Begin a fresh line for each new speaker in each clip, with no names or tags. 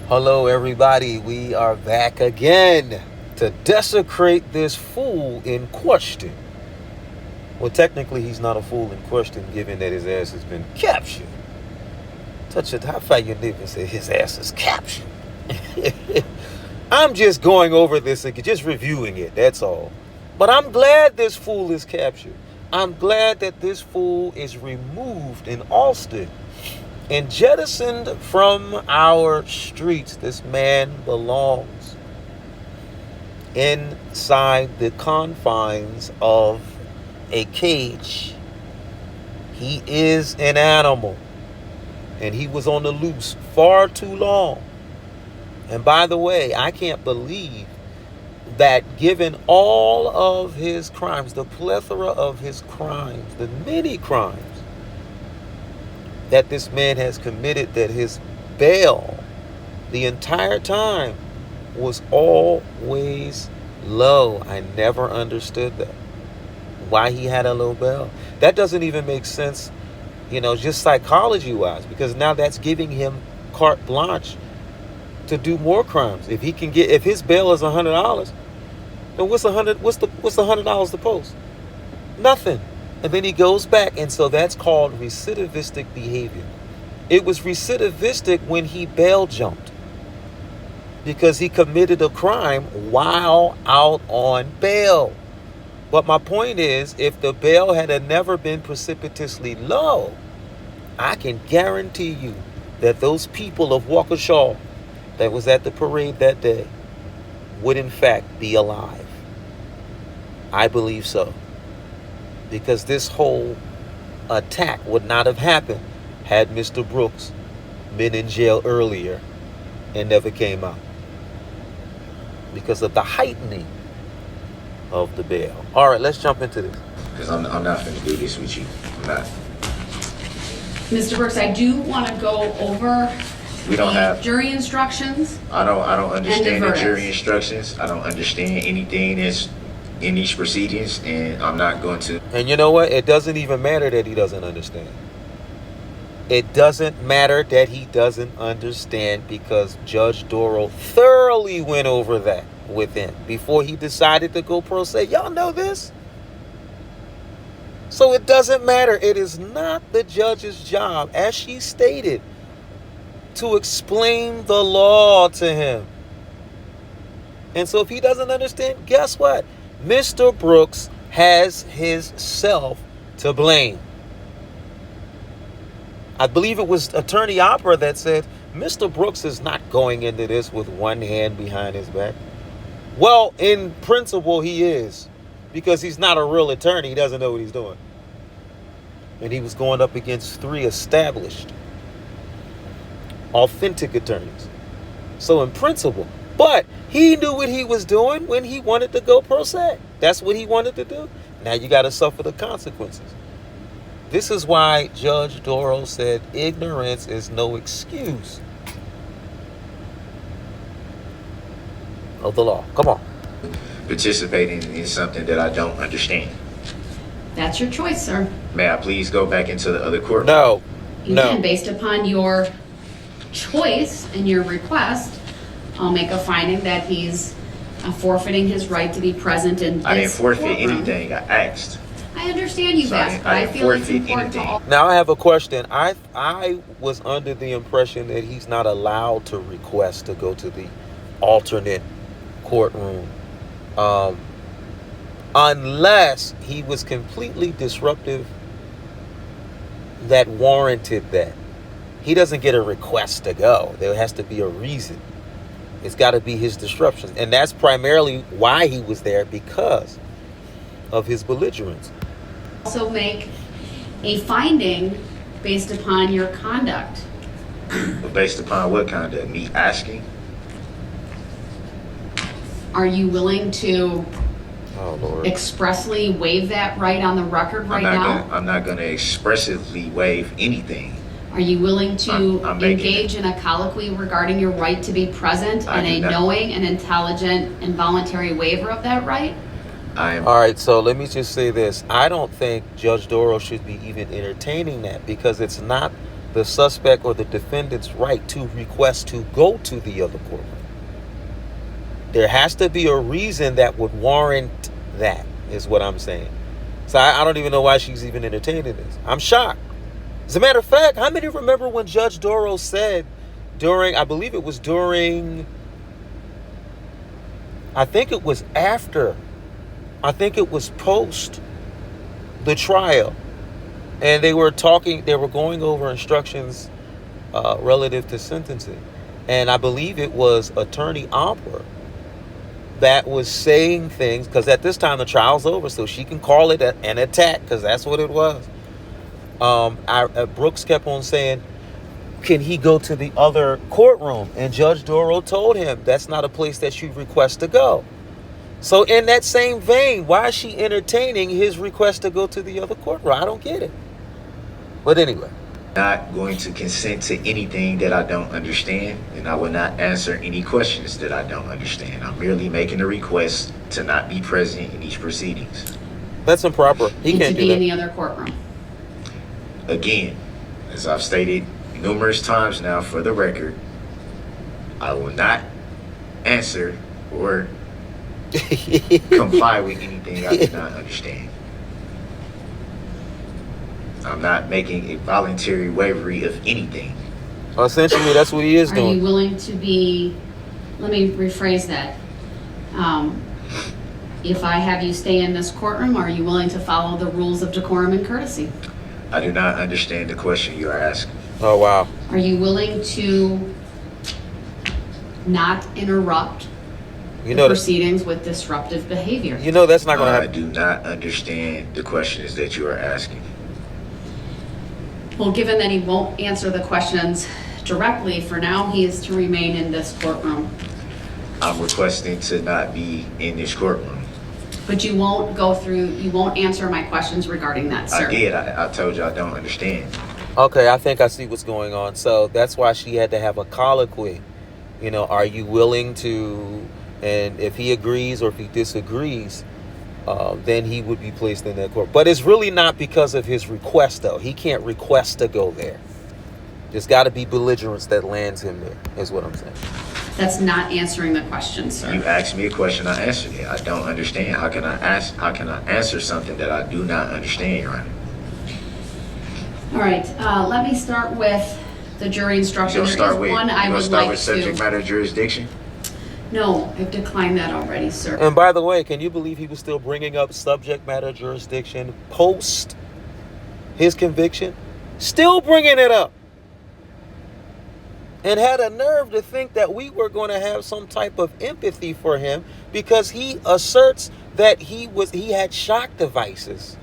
Hello, everybody. We are back again to desecrate this fool in question. Well, technically, he's not a fool in question, given that his ass has been captured. Touch it. How far your neighbor say his ass is captured? I'm just going over this again, just reviewing it. That's all. But I'm glad this fool is captured. I'm glad that this fool is removed in Austin and jettisoned from our streets. This man belongs inside the confines of a cage. He is an animal, and he was on the loose far too long. And by the way, I can't believe that given all of his crimes, the plethora of his crimes, the many crimes that this man has committed, that his bail the entire time was always low. I never understood that. Why he had a low bail. That doesn't even make sense, just psychology-wise, because now that's giving him carte blanche to do more crimes. If his bail is $100, then what's the $100 to post? Nothing. And then he goes back, and so that's called recidivistic behavior. It was recidivistic when he bail jumped, because he committed a crime while out on bail. But my point is, if the bail had never been precipitously low, I can guarantee you that those people of Waukesha that was at the parade that day would in fact be alive. I believe so. Because this whole attack would not have happened had Mr. Brooks been in jail earlier and never came out, because of the heightening of the bail. All right, let's jump into this.
Because I'm not going to do this with you. I'm not.
Mr. Brooks, I do want to go over
We don't have
jury instructions.
I don't understand the jury
verdicts.
instructions. I don't understand anything that's in these proceedings, and I'm not going to.
And you know what? It doesn't even matter that he doesn't understand. It doesn't matter that he doesn't understand, because Judge Darrel thoroughly went over that with him before he decided to go pro se. Y'all know this? So it doesn't matter. It is not the judge's job, as she stated, to explain the law to him. And so if he doesn't understand, guess what? Mr. Brooks has himself to blame. I believe it was Attorney Opera that said, Mr. Brooks is not going into this with one hand behind his back. Well, in principle, he is, because he's not a real attorney. He doesn't know what he's doing. And he was going up against 3 established, authentic attorneys. So in principle, but he knew what he was doing when he wanted to go pro se. That's what he wanted to do. Now you got to suffer the consequences. This is why Judge Darrel said ignorance is no excuse of the law. Come on.
Participating in something that I don't understand.
That's your choice, sir.
May I please go back into the other court?
No.
You can, based upon your choice and your request, I'll make a finding that he's forfeiting his right to be present in this
I didn't forfeit
courtroom.
anything. I asked.
I understand you've
So I
asked,
didn't-
but
I
I
didn't
feel it's
forfeit
important to
anything.
all.
Now I have a question. I was under the impression that he's not allowed to request to go to the alternate courtroom, unless he was completely disruptive that warranted that. He doesn't get a request to go. There has to be a reason. It's got to be his disruption. And that's primarily why he was there, because of his belligerence.
Also make a finding based upon your conduct.
But based upon what conduct? Me asking?
Are you willing to
Oh, Lord.
expressly waive that right on the record right now?
I'm not going to expressively waive anything.
Are you willing to
I'm making
engage in a colloquy regarding your right to be present
I
and
do
a
not.
knowing and intelligent and voluntary waiver of that right?
I am.
All right, so let me just say this. I don't think Judge Darrel should be even entertaining that, because it's not the suspect or the defendant's right to request to go to the other courtroom. There has to be a reason that would warrant that, is what I'm saying. So I don't even know why she's even entertaining this. I'm shocked. As a matter of fact, how many remember when Judge Darrel said during, I believe it was during, I think it was after, I think it was post the trial, and they were going over instructions relative to sentencing. And I believe it was Attorney Alper that was saying things, because at this time the trial's over, so she can call it an attack, because that's what it was. Brooks kept on saying, can he go to the other courtroom? And Judge Darrel told him that's not a place that you request to go. So in that same vein, why is she entertaining his request to go to the other courtroom? I don't get it. But anyway.
Not going to consent to anything that I don't understand, and I will not answer any questions that I don't understand. I'm merely making a request to not be present in these proceedings.
That's improper. He
And
can't
to
do
be in
that.
the other courtroom.
Again, as I've stated numerous times now, for the record, I will not answer or comply with anything I do not understand. I'm not making a voluntary waivery of anything.
Essentially, that's what he is
Are you
doing.
willing to be, let me rephrase that. If I have you stay in this courtroom, are you willing to follow the rules of decorum and courtesy?
I do not understand the question you are asking.
Oh, wow.
Are you willing to not interrupt
You
the
know,
proceedings with disruptive behavior?
you know that's not going to
I
happen.
do not understand the questions that you are asking.
Well, given that he won't answer the questions directly, for now, he is to remain in this courtroom.
I'm requesting to not be in this courtroom.
But you won't answer my questions regarding that, sir.
I did. I told you I don't understand.
Okay, I think I see what's going on. So that's why she had to have a colloquy. You know, are you willing to, and if he agrees or if he disagrees, then he would be placed in that court. But it's really not because of his request, though. He can't request to go there. There's got to be belligerence that lands him there, is what I'm saying.
That's not answering the question, sir.
You asked me a question, I answered it. I don't understand. How can I answer something that I do not understand, Your Honor?
All right, let me start with the jury instruction.
You'll
There
start
is
with,
one I
you'll
would
start
like
with subject
to.
matter jurisdiction?
No, I've declined that already, sir.
And by the way, can you believe he was still bringing up subject matter jurisdiction post his conviction? Still bringing it up. And had a nerve to think that we were going to have some type of empathy for him because he asserts that he had shock devices.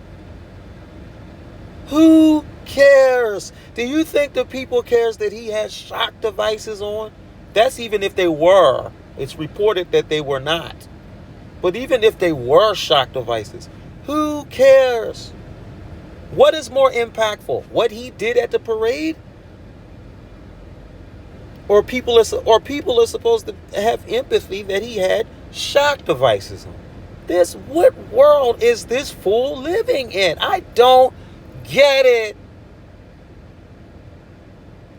Who cares? Do you think the people cares that he has shock devices on? That's even if they were. It's reported that they were not. But even if they were shock devices, who cares? What is more impactful? What he did at the parade? Or people are supposed to have empathy that he had shock devices on. What world is this fool living in? I don't get it.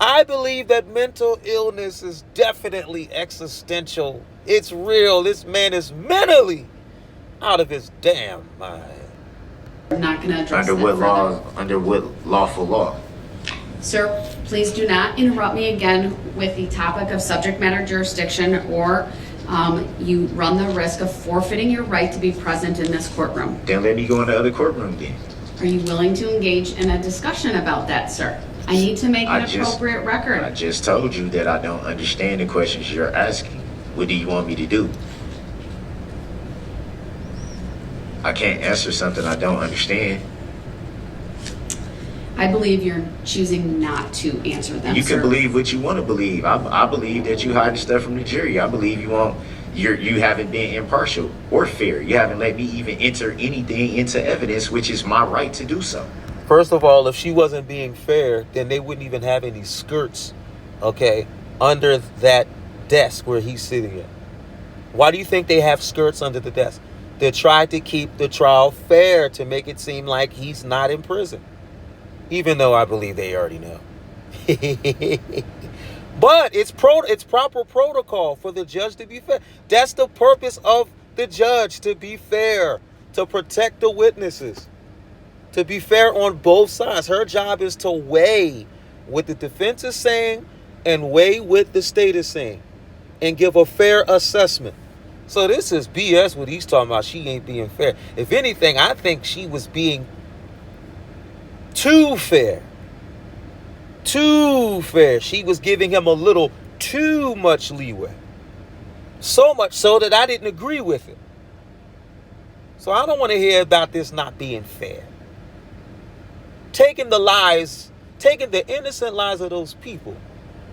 I believe that mental illness is definitely existential. It's real. This man is mentally out of his damn mind.
I'm not going to address
Under
that
what
further.
law? Under what lawful law?
Sir, please do not interrupt me again with the topic of subject matter jurisdiction, or you run the risk of forfeiting your right to be present in this courtroom.
Then let me go in the other courtroom then.
Are you willing to engage in a discussion about that, sir? I need to make an appropriate
I
record.
just told you that I don't understand the questions you're asking. What do you want me to do? I can't answer something I don't understand.
I believe you're choosing not to answer them,
You
sir.
can believe what you want to believe. I believe that you hiding stuff from the jury. I believe you haven't been impartial or fair. You haven't let me even enter anything into evidence, which is my right to do so.
First of all, if she wasn't being fair, then they wouldn't even have any skirts, okay, under that desk where he's sitting at. Why do you think they have skirts under the desk? They try to keep the trial fair to make it seem like he's not in prison. Even though I believe they already know. But it's proper protocol for the judge to be fair. That's the purpose of the judge, to be fair, to protect the witnesses, to be fair on both sides. Her job is to weigh what the defense is saying and weigh what the state is saying and give a fair assessment. So this is BS what he's talking about. She ain't being fair. If anything, I think she was being too fair. Too fair. She was giving him a little too much leeway. So much so that I didn't agree with it. So I don't want to hear about this not being fair. Taking the innocent lives of those people.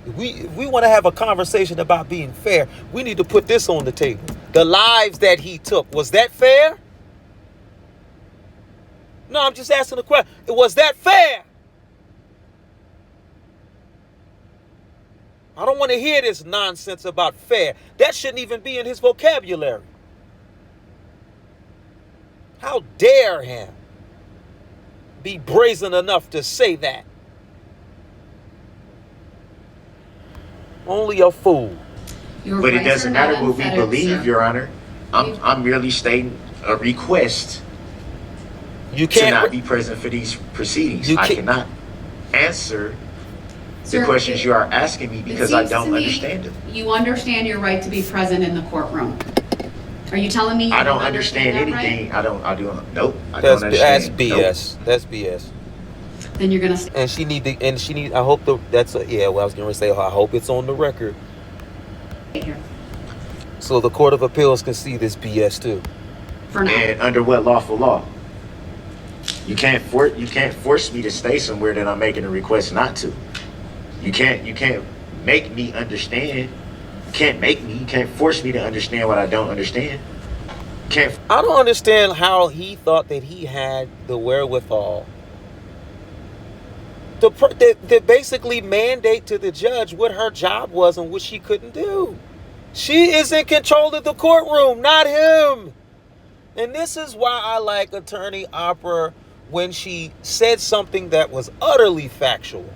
If we want to have a conversation about being fair, we need to put this on the table. The lives that he took, was that fair? No, I'm just asking the question. Was that fair? I don't want to hear this nonsense about fair. That shouldn't even be in his vocabulary. How dare him be brazen enough to say that? Only a fool.
But it doesn't matter what we believe, Your Honor. I'm merely stating a request
You
to
can't
not be present for these proceedings. I cannot answer the questions you are asking me because I don't understand them.
You understand your right to be present in the courtroom. Are you telling me you
I don't understand anything.
Right?
Nope. I don't understand.
That's BS. Nope. That's BS.
Then you're gonna.
And she need. I hope I was gonna say. I hope it's on the record,
Here.
so the Court of Appeals can see this BS too.
For now.
And under what lawful law? You can't force me to stay somewhere that I'm making a request not to. You can't make me understand. You can't force me to understand what I don't understand.
I don't understand how he thought that he had the wherewithal to basically mandate to the judge what her job was and what she couldn't do. She is in control of the courtroom, not him. And this is why I like Attorney Opera when she said something that was utterly factual.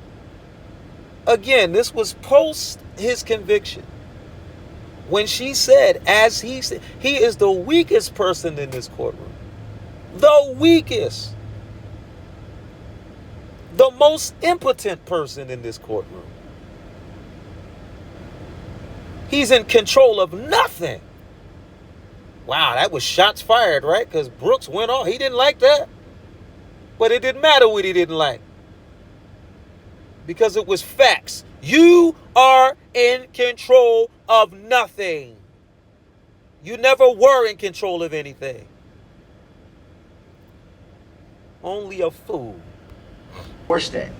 Again, this was post his conviction. When she said, as he said, he is the weakest person in this courtroom. The weakest. The most impotent person in this courtroom. He's in control of nothing. Wow, that was shots fired, right? Because Brooks went off. He didn't like that. But it didn't matter what he didn't like. Because it was facts. You are in control of nothing. You never were in control of anything. Only a fool.
Force that.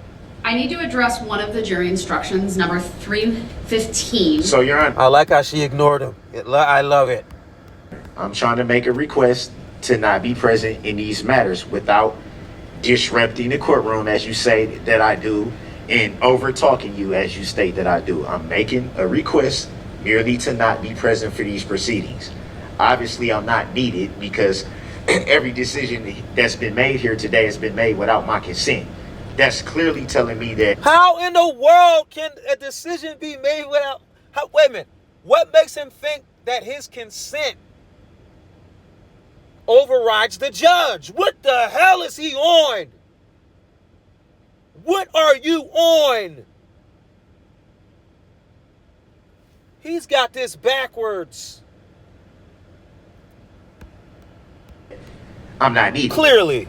I need to address one of the jury instructions, number 315.
So, Your Honor,
I like how she ignored him. I love it.
I'm trying to make a request to not be present in these matters without disrupting the courtroom, as you say that I do, and over talking you, as you state that I do. I'm making a request merely to not be present for these proceedings. Obviously, I'm not needed because every decision that's been made here today has been made without my consent. That's clearly telling me that.
How in the world can a decision be made without... wait a minute. What makes him think that his consent overrides the judge? What the hell is he on? What are you on? He's got this backwards.
I'm not needed.
Clearly.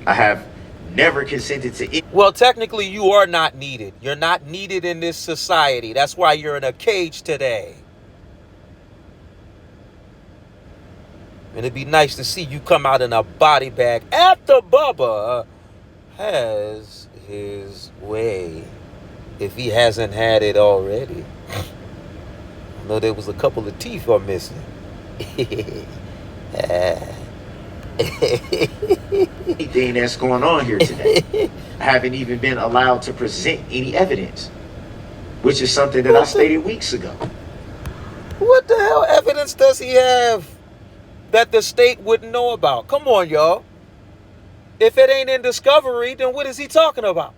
I have never consented to it.
Well, technically, you are not needed. You're not needed in this society. That's why you're in a cage today. And it'd be nice to see you come out in a body bag after Bubba has his way, if he hasn't had it already. I know there was a couple of teeth are missing.
Anything that's going on here today. I haven't even been allowed to present any evidence, which is something that I stated weeks ago.
What the hell evidence does he have that the state wouldn't know about? Come on, y'all. If it ain't in discovery, then what is he talking about?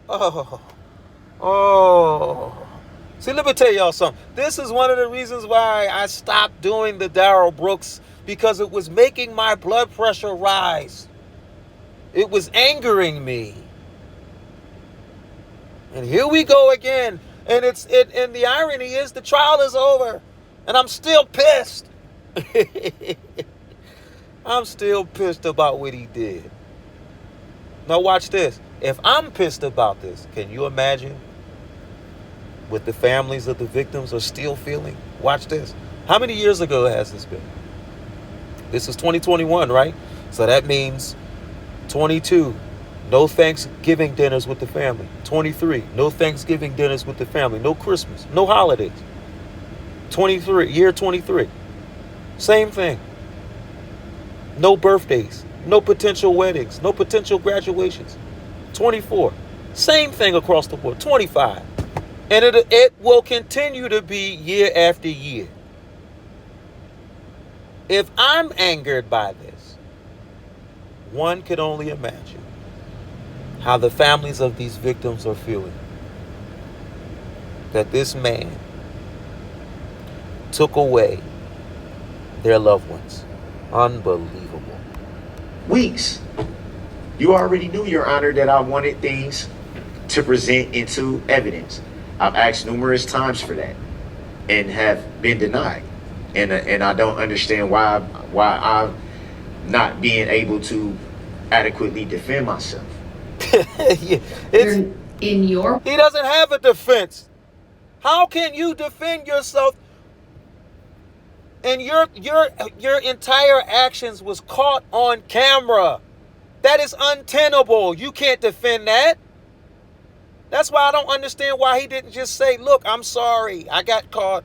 Oh, oh. See, let me tell y'all something. This is one of the reasons why I stopped doing the Darrel Brooks, because it was making my blood pressure rise. It was angering me. And here we go again. And and the irony is the trial is over. And I'm still pissed. I'm still pissed about what he did. Now watch this. If I'm pissed about this, can you imagine what the families of the victims are still feeling? Watch this. How many years ago has this been? This is 2021, right? So that means 22, no Thanksgiving dinners with the family. 23, no Thanksgiving dinners with the family. No Christmas, no holidays. 23, year 23. Same thing. No birthdays, no potential weddings, no potential graduations. 24, same thing across the board. 25. And it will continue to be year after year. If I'm angered by this, one could only imagine how the families of these victims are feeling. That this man took away their loved ones. Unbelievable.
Weeks. You already knew, Your Honor, that I wanted things to present into evidence. I've asked numerous times for that and have been denied. And I don't understand why I'm not being able to adequately defend myself.
Yeah, he doesn't have a defense. How can you defend yourself? And your entire actions was caught on camera. That is untenable. You can't defend that. That's why I don't understand why he didn't just say, look, I'm sorry. I got caught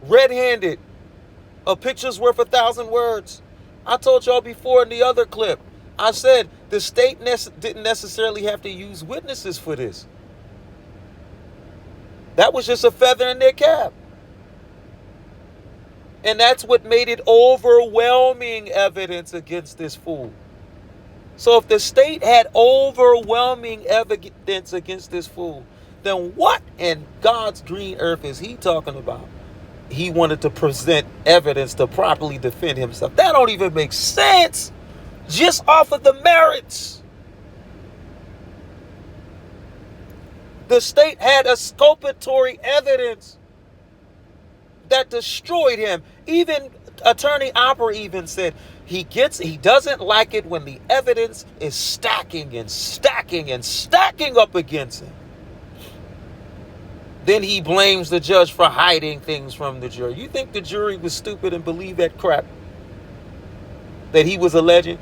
red-handed. A picture's worth 1,000 words. I told y'all before in the other clip, I said the state didn't necessarily have to use witnesses for this. That was just a feather in their cap. And that's what made it overwhelming evidence against this fool. So if the state had overwhelming evidence against this fool, then what in God's green earth is he talking about? He wanted to present evidence to properly defend himself. That don't even make sense. Just off of the merits. The state had exculpatory evidence that destroyed him. Even Attorney Opper even said he doesn't like it when the evidence is stacking and stacking and stacking up against him. Then he blames the judge for hiding things from the jury. You think the jury was stupid and believed that crap? That he was alleging?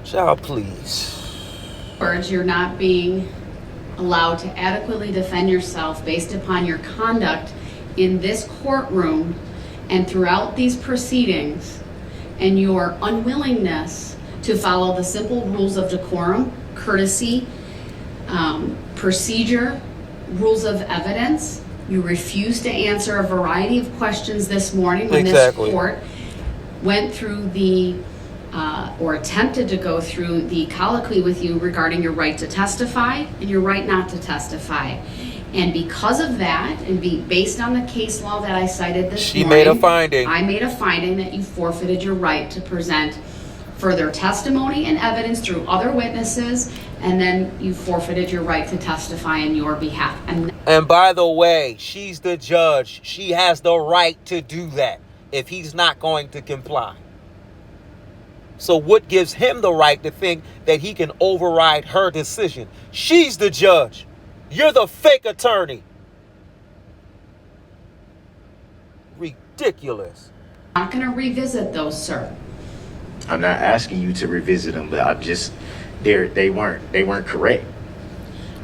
Child, please.
You're not being allowed to adequately defend yourself based upon your conduct in this courtroom and throughout these proceedings, and your unwillingness to follow the simple rules of decorum, courtesy, procedure, rules of evidence. You refused to answer a variety of questions this morning when this court went through or attempted to go through the colloquy with you regarding your right to testify and your right not to testify. And because of that, and based on the case law that I cited this morning,
made a finding.
I made a finding that you forfeited your right to present further testimony and evidence through other witnesses, and then you forfeited your right to testify in your behalf.
And by the way, she's the judge. She has the right to do that if he's not going to comply. So what gives him the right to think that he can override her decision? She's the judge. You're the fake attorney. Ridiculous.
I'm not going to revisit those, sir.
I'm not asking you to revisit them, but I'm just they weren't correct.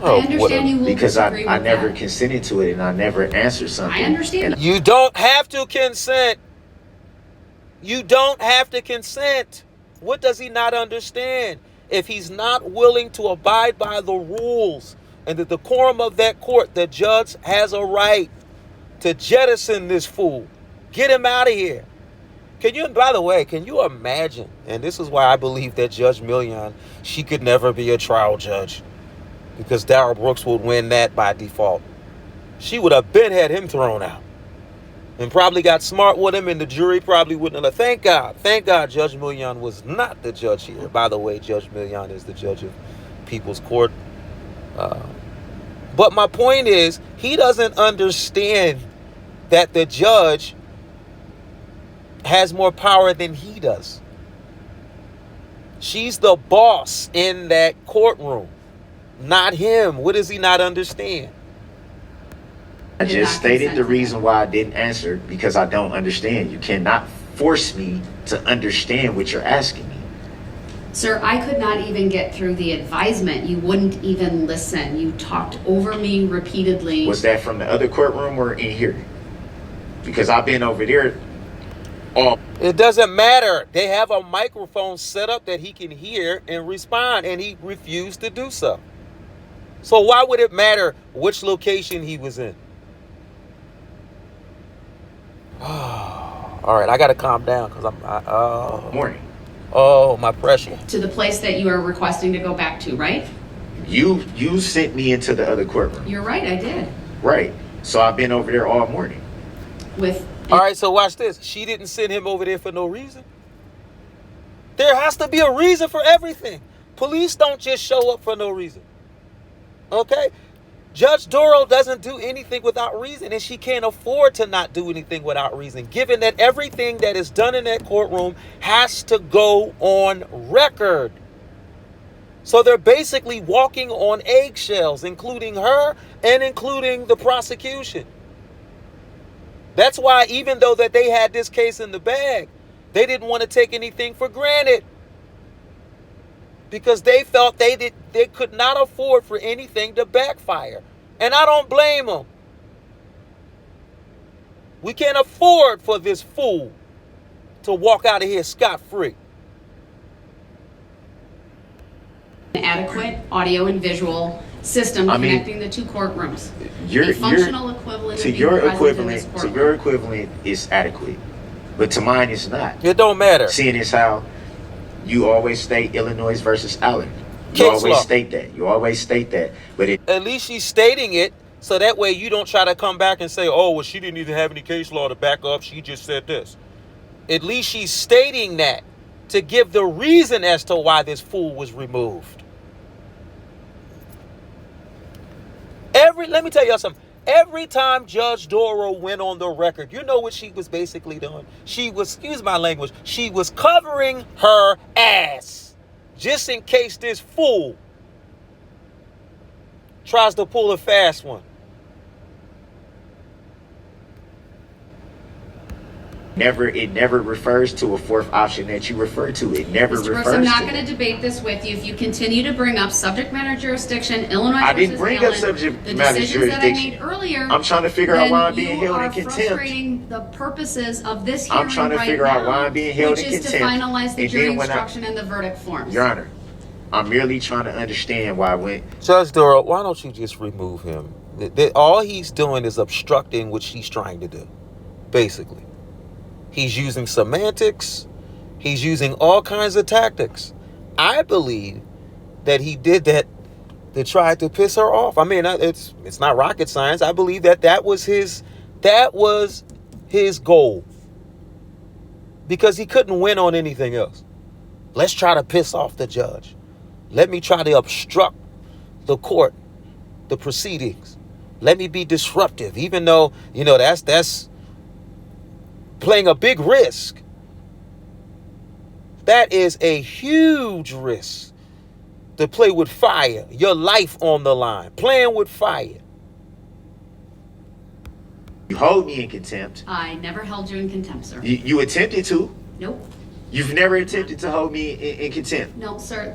I understand you will
because
disagree
I
with
never
that.
consented to it and I never answered something.
I understand.
You don't have to consent. You don't have to consent. What does he not understand? If he's not willing to abide by the rules and the decorum of that court, the judge has a right to jettison this fool. Get him out of here. By the way, can you imagine? And this is why I believe that Judge Millian, she could never be a trial judge, because Darrell Brooks would win that by default. She would have had him thrown out, and probably got smart with him, and the jury probably wouldn't have. Thank God Judge Millian was not the judge here. By the way, Judge Millian is the judge of People's Court. But my point is, he doesn't understand that the judge has more power than he does. She's the boss in that courtroom, not him. What does he not understand?
I just stated the reason why I didn't answer, because I don't understand. You cannot force me to understand what you're asking me.
Sir, I could not even get through the advisement. You wouldn't even listen. You talked over me repeatedly.
Was that from the other courtroom or in here? Because I've been over there.
It doesn't matter. They have a microphone set up that he can hear and respond, and he refused to do so. So why would it matter which location he was in? All right, I got to calm down because
Morning.
Oh, my pressure.
To the place that you are requesting to go back to, right?
You sent me into the other courtroom.
You're right, I did.
Right. So I've been over there all morning.
All right, so watch this. She didn't send him over there for no reason. There has to be a reason for everything. Police don't just show up for no reason. Okay? Judge Darrel doesn't do anything without reason, and she can't afford to not do anything without reason, given that everything that is done in that courtroom has to go on record. So they're basically walking on eggshells, including her and including the prosecution. That's why, even though that they had this case in the bag, they didn't want to take anything for granted, because they felt they could not afford for anything to backfire. And I don't blame them. We can't afford for this fool to walk out of here scot-free.
Adequate audio and visual system connecting the two courtrooms. The functional equivalent
to your equivalent is adequate, but to mine it's not.
It don't matter.
Seeing as how you always state Illinois versus Allen. You always state that. But
at least she's stating it, so that way you don't try to come back and say, oh, well, she didn't even have any case law to back up. She just said this. At least she's stating that to give the reason as to why this fool was removed. Let me tell you something. Every time Judge Darrel went on the record, you know what she was basically doing? She was, excuse my language, she was covering her ass, just in case this fool tries to pull a fast one.
it never refers to a fourth option that you refer to. It never
Mr.
refers
Brooks, I'm not
to
going to debate this with you. If you continue to bring up subject matter jurisdiction, Illinois
I didn't
versus
bring
Allen,
up subject
the
matter
decisions that I
jurisdiction.
made earlier,
I'm trying to figure out why I'm being held in
you are
contempt.
frustrating the purposes of this hearing
I'm trying to
right
figure out
now,
why I'm being held
which
in
is to
contempt.
finalize the
And
jury
then when
instruction and the verdict forms.
Your Honor, I'm merely trying to understand why I went.
Judge Darrel, why don't you just remove him? All he's doing is obstructing what she's trying to do, basically. He's using semantics. He's using all kinds of tactics. I believe that he did that to try to piss her off. I mean, it's not rocket science. I believe that was his goal, because he couldn't win on anything else. Let's try to piss off the judge. Let me try to obstruct the court, the proceedings. Let me be disruptive, even though, that's playing a big risk. That is a huge risk, to play with fire, your life on the line, playing with fire.
You hold me in contempt.
I never held you in contempt, sir.
You attempted to.
Nope.
You've never attempted to hold me in contempt.
No, sir.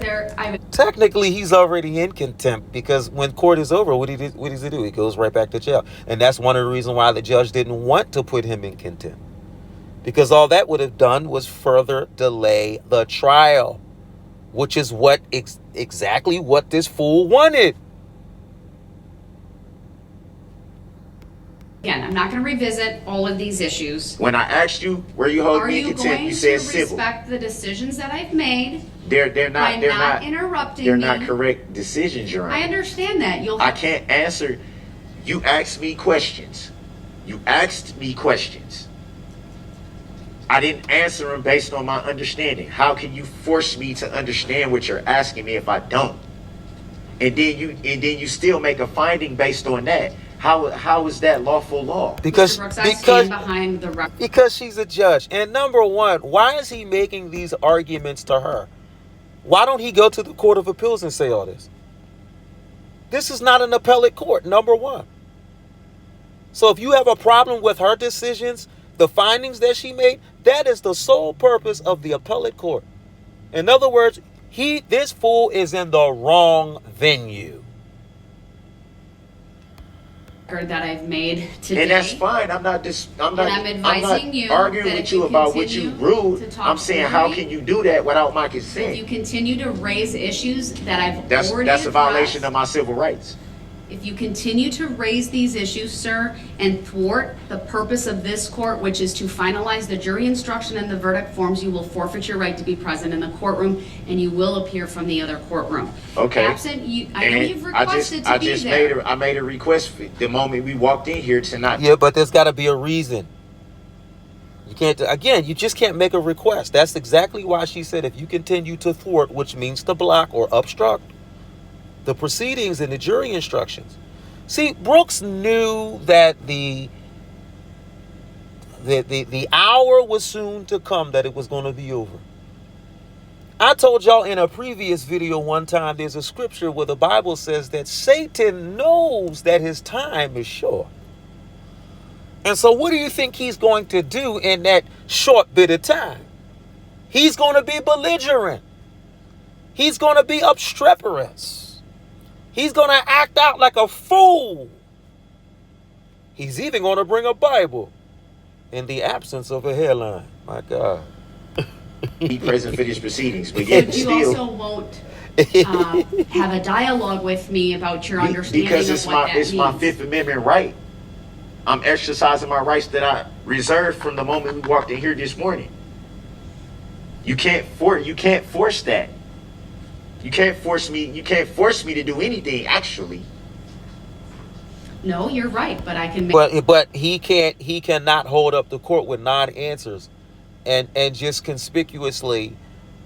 Technically, he's already in contempt, because when court is over, what does he do? He goes right back to jail. And that's one of the reasons why the judge didn't want to put him in contempt, because all that would have done was further delay the trial, which is exactly what this fool wanted.
Again, I'm not going to revisit all of these issues.
When I asked you where you hold
Are
me in
you
contempt,
going
you
to
said civil.
respect the decisions that I've made
They're
by
not
not interrupting
they're
me?
not correct decisions, Your Honor.
I understand that.
I can't answer. You asked me questions. You asked me questions. I didn't answer them based on my understanding. How can you force me to understand what you're asking me if I don't? And then you still make a finding based on that. How is that lawful law?
Because
Mr. Brooks, I stand behind the
because she's a judge. And number one, why is he making these arguments to her? Why don't he go to the Court of Appeals and say all this? This is not an appellate court, number one. So if you have a problem with her decisions, the findings that she made, that is the sole purpose of the appellate court. In other words, this fool is in the wrong venue.
that I've made today.
And that's fine. I'm not arguing with you about what you rude. I'm saying, how can you do that without my consent?
If you continue to raise issues that I've already
That's a violation
addressed,
of my civil rights.
if you continue to raise these issues, sir, and thwart the purpose of this court, which is to finalize the jury instruction and the verdict forms, you will forfeit your right to be present in the courtroom, and you will appear from the other courtroom.
Okay.
Absent you, I know you've requested
I
to be
just
there.
I made a request the moment we walked in here tonight.
Yeah, but there's got to be a reason. You can't, again, you just can't make a request. That's exactly why she said if you continue to thwart, which means to block or obstruct the proceedings and the jury instructions. See, Brooks knew that the hour was soon to come that it was going to be over. I told y'all in a previous video one time, there's a scripture where the Bible says that Satan knows that his time is short. And so what do you think he's going to do in that short bit of time? He's going to be belligerent. He's going to be obstreperous. He's going to act out like a fool. He's even going to bring a Bible in the absence of a hairline. My God.
Be present for these proceedings. But yet
But you also won't have a dialogue with me about your understanding
because
of what that
it's
means.
my Fifth Amendment right. I'm exercising my rights that I reserved from the moment we walked in here this morning. You can't force that. You can't force me to do anything, actually.
No, you're right, but I can make...
But he cannot hold up the court with non-answers and just conspicuously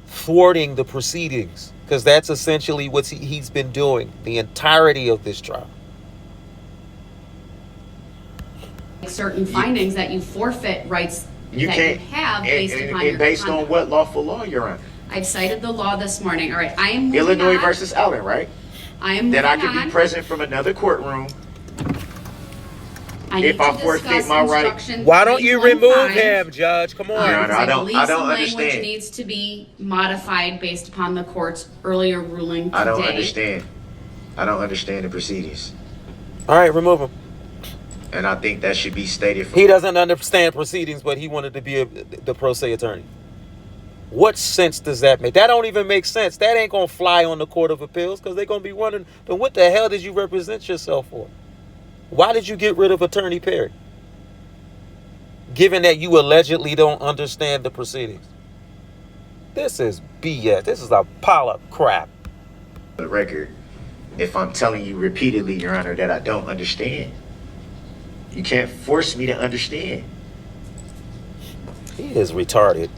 thwarting the proceedings, because that's essentially what he's been doing the entirety of this trial.
certain findings that you forfeit rights
You
that
can't
you have based upon
and
your
based
conduct.
on what lawful law you're on.
I've cited the law this morning. All right, I am moving
Illinois
on.
versus Allen, right?
I am moving
That I can
on.
be present from another courtroom.
I need
if I
to
forfeit
discuss
my right-
instruction
Why don't you
315.
remove him, Judge? Come on.
Your Honor, I don't
believe some
understand.
language needs to be modified based upon the court's earlier ruling today.
I don't understand. I don't understand the proceedings.
All right, remove him.
And I think that should be stated for
He doesn't understand proceedings, but he wanted to be the pro se attorney. What sense does that make? That don't even make sense. That ain't going to fly on the Court of Appeals, because they're going to be wondering, then what the hell did you represent yourself for? Why did you get rid of Attorney Perry? Given that you allegedly don't understand the proceedings. This is BS. This is a pile of crap.
the record. If I'm telling you repeatedly, Your Honor, that I don't understand, you can't force me to understand.
He is retarded.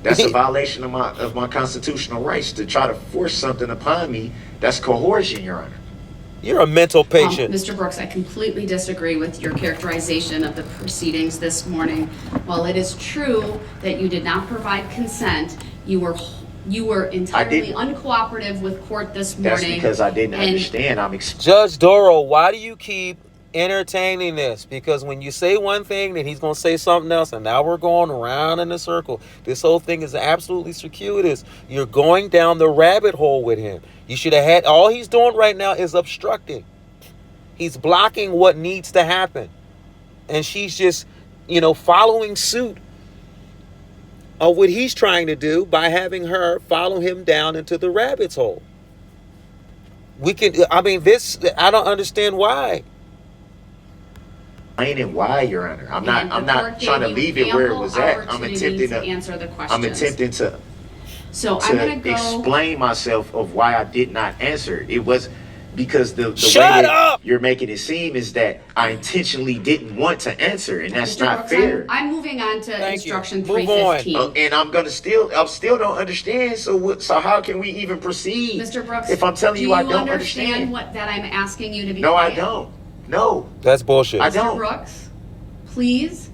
That's a violation of my constitutional rights to try to force something upon me. That's coercion, Your Honor.
You're a mental patient.
Mr. Brooks, I completely disagree with your characterization of the proceedings this morning. While it is true that you did not provide consent, you were entirely uncooperative with court this morning.
That's because I didn't understand.
Judge Darrel, why do you keep entertaining this? Because when you say one thing, then he's going to say something else, and now we're going around in a circle. This whole thing is absolutely circuitous. You're going down the rabbit hole with him. You should have had, all he's doing right now is obstructing. He's blocking what needs to happen. And she's just, following suit of what he's trying to do by having her follow him down into the rabbit's hole. I don't understand why.
Explaining why, Your Honor. I'm
And
not
the court
trying to
gave
leave
you
it where it
ample
was at. I'm
opportunity
attempting
to
to
answer the
I'm
questions.
attempting to
So I'm gonna go.
explain myself of why I did not answer. It was because the way
Shut
that
up!
you're making it seem is that I intentionally didn't want to answer, and that's
Mr.
not
Brooks,
fair.
I'm moving on to
Thank you.
instruction
Move on.
315.
And I still don't understand. So how can we even proceed?
Mr. Brooks,
if I'm telling you I don't understand?
that I'm asking you to be
No, I
quiet?
don't. No,
That's bullshit.
I
Mr.
don't.
Brooks, please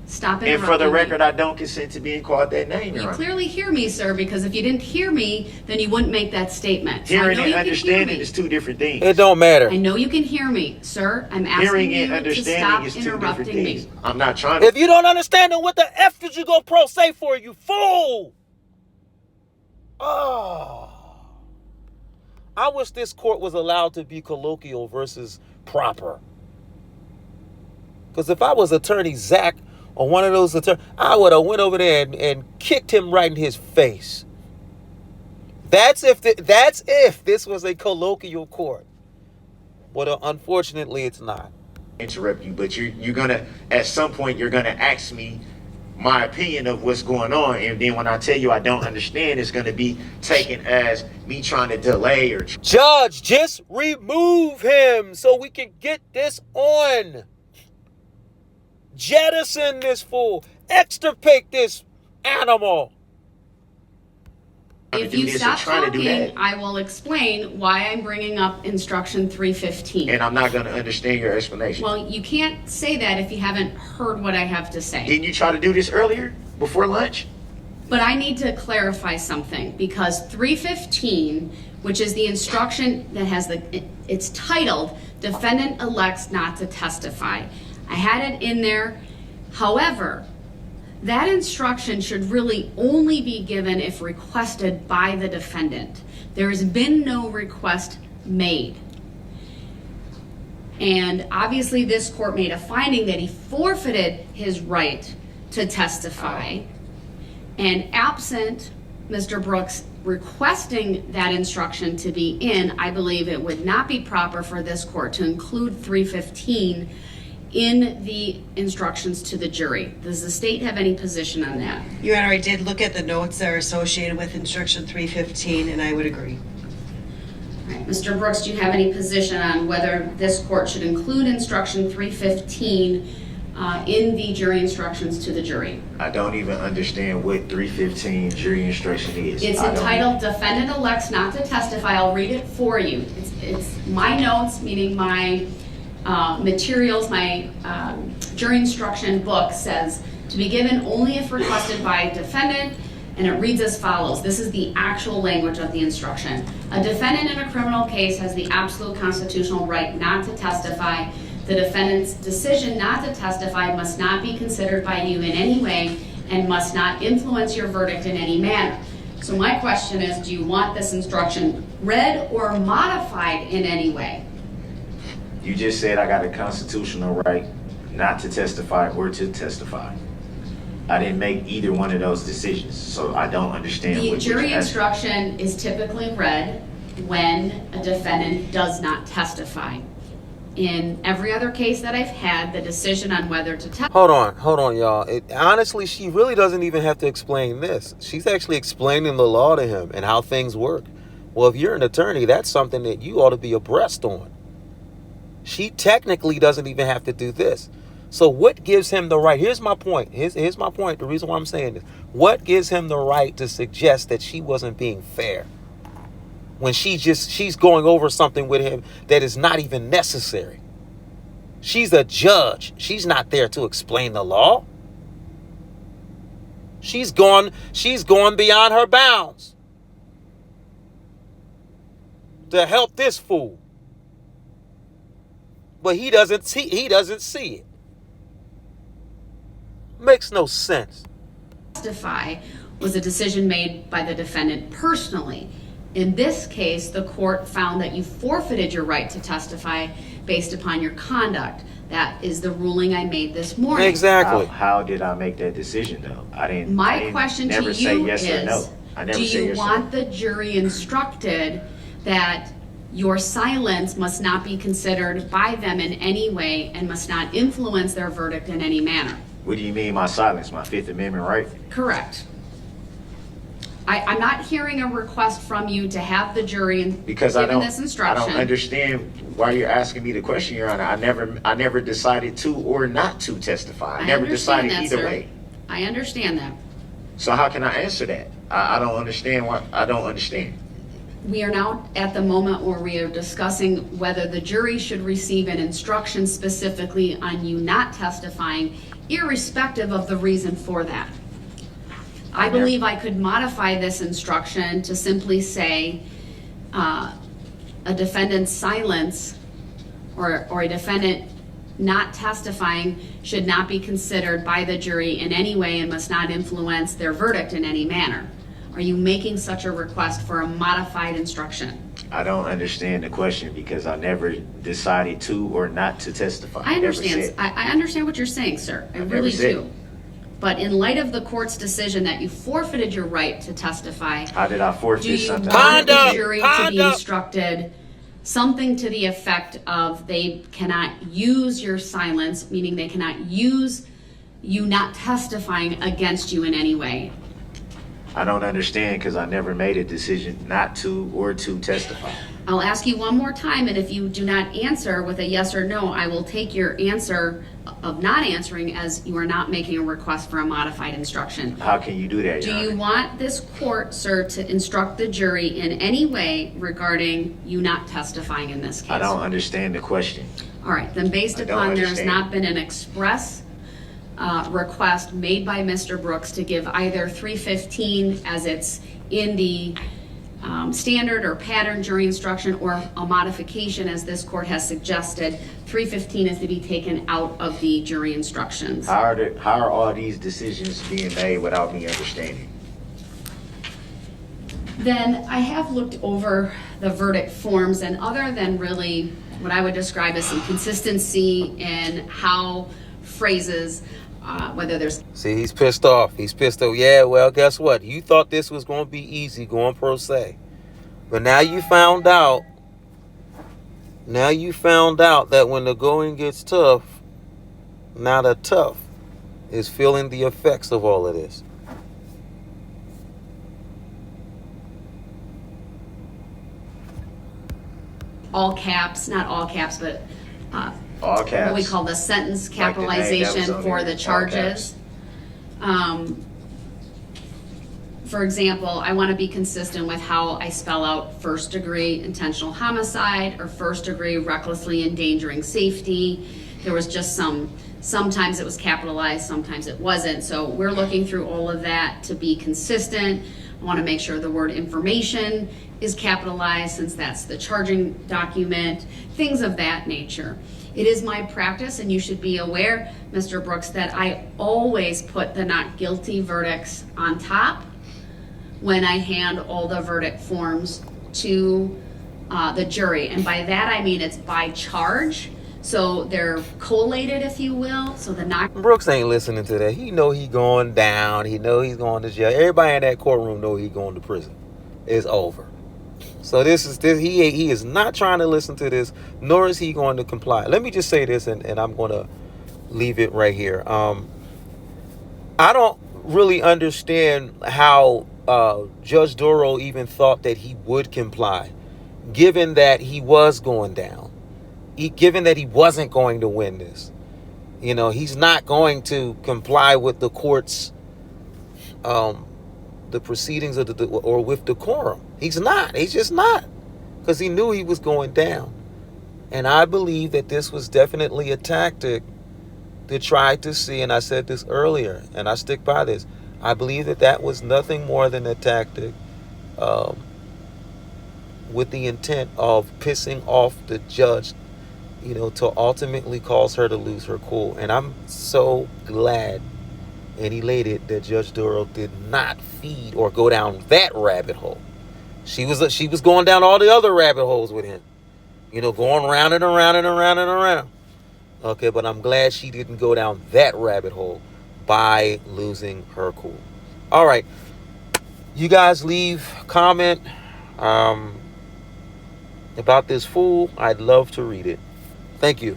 stop interrupting
And for the
me.
record, I don't consent to being called that name, Your
You
Honor.
clearly hear me, sir, because if you didn't hear me, then you wouldn't make that statement. So I
Hearing
know
and
you can hear
understanding
me.
is two different things.
It don't matter.
I know you can hear me, sir. I'm asking
Hearing
you
and
to
understanding
stop
is two different
interrupting
things.
me.
I'm not trying to.
If you don't understand, then what the F did you go pro se for, you fool? Oh. I wish this court was allowed to be colloquial versus proper. Because if I was Attorney Zach or one of those attorneys, I would have went over there and kicked him right in his face. That's if this was a colloquial court. But unfortunately, it's not.
Interrupt you, but you're gonna at some point you're gonna ask me my opinion of what's going on, and then when I tell you I don't understand, it's gonna be taken as me trying to delay or
Judge, just remove him so we can get this on. Jettison this fool. Extirpate this animal.
If you stop talking, I will explain why I'm bringing up instruction 315.
and I'm not gonna understand your explanation.
Well, you can't say that if you haven't heard what I have to say.
Didn't you try to do this earlier before lunch?
But I need to clarify something, because 315, which is the instruction that has it's titled, defendant elects not to testify. I had it in there. However, that instruction should really only be given if requested by the defendant. There has been no request made. And obviously this court made a finding that he forfeited his right to testify. And absent Mr. Brooks requesting that instruction to be in, I believe it would not be proper for this court to include 315 in the instructions to the jury. Does the state have any position on that?
Your Honor, I did look at the notes that are associated with instruction 315, and I would agree.
All right, Mr. Brooks, do you have any position on whether this court should include instruction 315 in the jury instructions to the jury?
I don't even understand what 315 jury instruction is.
It's entitled Defendant Elects Not to Testify. I'll read it for you. It's my notes, meaning my materials, my jury instruction book says to be given only if requested by defendant, and it reads as follows. This is the actual language of the instruction. A defendant in a criminal case has the absolute constitutional right not to testify. The defendant's decision not to testify must not be considered by you in any way and must not influence your verdict in any manner. So my question is, do you want this instruction read or modified in any way?
You just said I got a constitutional right not to testify or to testify. I didn't make either one of those decisions, so I don't understand.
The jury instruction is typically read when a defendant does not testify. In every other case that I've had, the decision on whether to testify.
Hold on, y'all. Honestly, she really doesn't even have to explain this. She's actually explaining the law to him and how things work. Well, if you're an attorney, that's something that you ought to be abreast on. She technically doesn't even have to do this. So what gives him the right? Here's my point. Here's my point. The reason why I'm saying this. What gives him the right to suggest that she wasn't being fair? When she's going over something with him that is not even necessary. She's a judge. She's not there to explain the law. She's gone beyond her bounds to help this fool. But he doesn't see it. Makes no sense.
Testify was a decision made by the defendant personally. In this case, the court found that you forfeited your right to testify based upon your conduct. That is the ruling I made this morning.
Exactly.
How did I make that decision, though? I didn't.
My question to you
say yes
is,
or no. I never
do
say
you
yes or
want
no.
the jury instructed that Your silence must not be considered by them in any way and must not influence their verdict in any manner.
What do you mean my silence? My Fifth Amendment right?
Correct. I'm not hearing a request from you to have the jury
because
given this instruction.
I don't understand why you're asking me the question, Your Honor. I never decided to or not to testify. I never decided either way.
I understand that.
So how can I answer that? I don't understand why. I don't understand.
We are now at the moment where we are discussing whether the jury should receive an instruction specifically on you not testifying, irrespective of the reason for that. I believe I could modify this instruction to simply say a defendant's silence or a defendant not testifying should not be considered by the jury in any way and must not influence their verdict in any manner. Are you making such a request for a modified instruction?
I don't understand the question because I never decided to or not to testify.
I understand. I understand what you're saying, sir. I really do. But in light of the court's decision that you forfeited your right to testify,
how did I forfeit something?
Do you want the jury to be instructed something to the effect of they cannot use your silence, meaning they cannot use you not testifying against you in any way?
I don't understand because I never made a decision not to or to testify.
I'll ask you one more time, and if you do not answer with a yes or no, I will take your answer of not answering as you are not making a request for a modified instruction.
How can you do that, Your Honor?
Do you want this court, sir, to instruct the jury in any way regarding you not testifying in this case?
I don't understand the question.
All right, then based upon there has not been an express request made by Mr. Brooks to give either 315 as it's in the standard or pattern jury instruction or a modification as this court has suggested, 315 is to be taken out of the jury instructions.
How are all these decisions being made without me understanding?
Then I have looked over the verdict forms, and other than really what I would describe as some consistency in how phrases, whether there's...
See, he's pissed off. He's pissed off. Yeah, well, guess what? You thought this was going to be easy going pro se. But now you found out that when the going gets tough, now the tough is feeling the effects of all of this.
All caps, not all caps, but
all caps.
What we call the sentence capitalization like for the charges. For example, I want to be consistent with how I spell out first degree intentional homicide or first degree recklessly endangering safety. There was just sometimes it was capitalized, sometimes it wasn't. So we're looking through all of that to be consistent. I want to make sure the word information is capitalized since that's the charging document, things of that nature. It is my practice, and you should be aware, Mr. Brooks, that I always put the not guilty verdicts on top when I hand all the verdict forms to the jury. And by that I mean it's by charge. So they're collated, if you will. So the not...
Brooks ain't listening to that. He know he going down. He know he's going to jail. Everybody in that courtroom know he going to prison. It's over. So he is not trying to listen to this, nor is he going to comply. Let me just say this, and I'm going to leave it right here. I don't really understand how Judge Darrel even thought that he would comply, given that he was going down, given that he wasn't going to win this. You know, he's not going to comply with the court's the proceedings of or with decorum. He's not. He's just not, because he knew he was going down. And I believe that this was definitely a tactic to try to see, and I said this earlier, and I stick by this, I believe that was nothing more than a tactic with the intent of pissing off the judge, you know, to ultimately cause her to lose her cool. And I'm so glad and elated that Judge Darrel did not feed or go down that rabbit hole. She was going down all the other rabbit holes with him, you know, going round and around and around and around. Okay, but I'm glad she didn't go down that rabbit hole by losing her cool. All right, you guys leave comment. about this fool, I'd love to read it. Thank you.